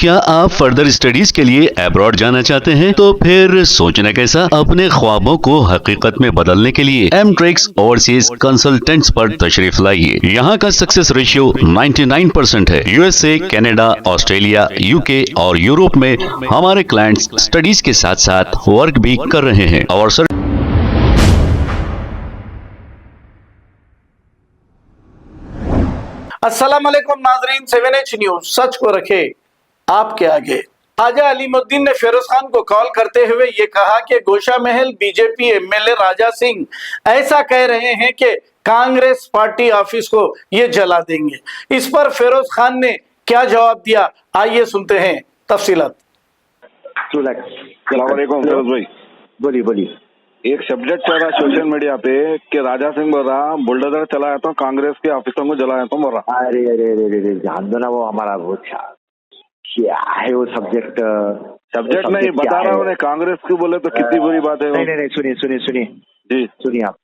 क्या आप further studies के लिए अब्रॉड जाना चाहते हैं? तो फिर सोचना कैसा, अपने ख्वाबों को हकीकत में बदलने के लिए एमट्रिक्स ओवरसीज कंसल्टेंट्स पर तशरीफ लाइए। यहाँ का सक्सेस रेशियो 99% है। यूएसए, कनाडा, ऑस्ट्रेलिया, यूके और यूरोप में हमारे क्लाइंट्स स्टडीज के साथ साथ वर्क भी कर रहे हैं और अस्सलाम वालेकुम नाजरीन, 7H न्यूज सच को रखे आपके आगे। आजा अलीमुद्दीन ने फिरोज खान को कॉल करते हुए ये कहा कि गोशा महल बीजेपी एमएलए राजा सिंह ऐसा कह रहे हैं कि कांग्रेस पार्टी ऑफिस को ये जला देंगे। इस पर फिरोज खान ने क्या जवाब दिया, आइए सुनते हैं तफसीलात। अस्सलाम वालेकुम फिरोज भाई, बोलिए। एक सब्जेक्ट चल रहा है सोशल मीडिया पे कि राजा सिंह बोल रहा बुलडोजर चलाया तो कांग्रेस के ऑफिसों को जलाया तो बोल रहा। अरे ध्यान दो ना, वो हमारा वो क्या है वो सब्जेक्ट नहीं बता रहा हूँ, कांग्रेस को बोले तो कितनी बुरी बात है। नहीं सुनिए आप,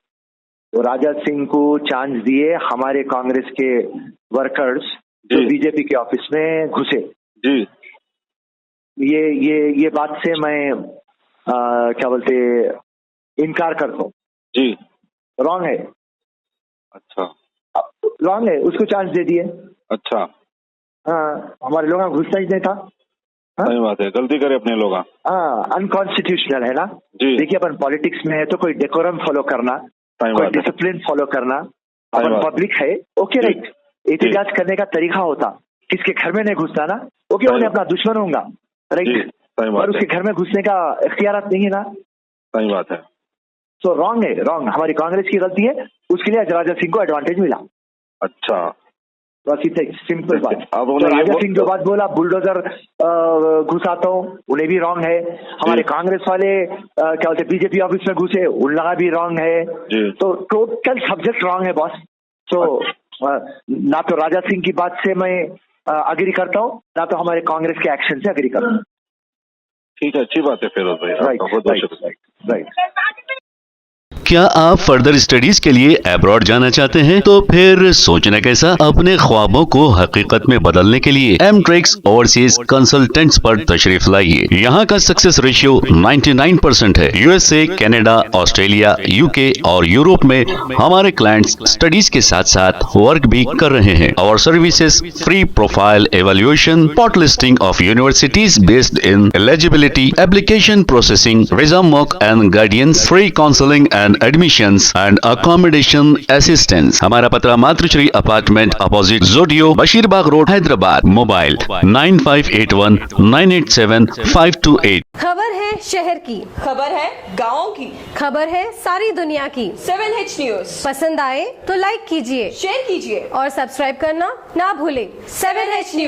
वो राजा सिंह को चांस दिए हमारे कांग्रेस के वर्कर्स जो बीजेपी के ऑफिस में घुसे जी। ये बात से मैं क्या बोलते इनकार करता हूँ जी। रॉन्ग है। अच्छा रॉन्ग है, उसको चांस दे दिए। अच्छा हाँ, हमारे लोग घुसना ही नहीं था। सही बात है, गलती करे अपने लोग। हाँ, अनकॉन्स्टिट्यूशनल है ना। देखिए अपन पॉलिटिक्स में है तो कोई डेकोरम फॉलो करना, कोई डिसिप्लिन फॉलो करना, अपन पब्लिक है ओके राइट। एहतिजाज करने का तरीका होता, किसके घर में नहीं घुसता ना, ओके उन्हें अपना दुश्मन होगा राइट, और उसके घर में घुसने का इख्तियार नहीं है ना। सही बात है। तो रॉन्ग है, रॉन्ग। हमारी कांग्रेस की गलती है, उसके लिए राजा सिंह को एडवांटेज मिला। अच्छा बस इतना सिंपल बात। अब तो राजा सिंह जो बात बोला बुलडोजर घुसाता हूँ, उन्हें भी रॉन्ग है। हमारे कांग्रेस वाले क्या बोलते बीजेपी ऑफिस में घुसे, उन लगा भी रॉन्ग है। तो टोटल सब्जेक्ट रॉन्ग है बॉस। तो ना तो राजा सिंह की बात से मैं अग्री करता हूँ, ना तो हमारे कांग्रेस के एक्शन से अग्री करता हूँ। ठीक है, अच्छी बात है फिरोज भाई। राइट। क्या आप फर्दर स्टडीज के लिए अब्रॉड जाना चाहते हैं? तो फिर सोचना कैसा, अपने ख्वाबों को हकीकत में बदलने के लिए एमट्रिक्स ओवरसीज कंसल्टेंट्स पर तशरीफ लाइए। यहाँ का सक्सेस रेशियो 99% है। यूएसए, कनाडा, ऑस्ट्रेलिया, यूके और यूरोप में हमारे क्लाइंट्स स्टडीज के साथ साथ वर्क भी कर रहे हैं और services free profile evaluation, spot listing of universities based in eligibility, application processing, visa mock and guidance, free counselling and admissions and accommodation assistance. हमारा पता मातृश्री अपार्टमेंट अपोजिट जोडियो, बशीरबाग रोड, हैदराबाद। मोबाइल 9581987528। खबर है शहर की, खबर है गाँव की, खबर है सारी दुनिया की। 7H न्यूज पसंद आए तो लाइक कीजिए, शेयर कीजिए और सब्सक्राइब करना ना भूले। 7H news.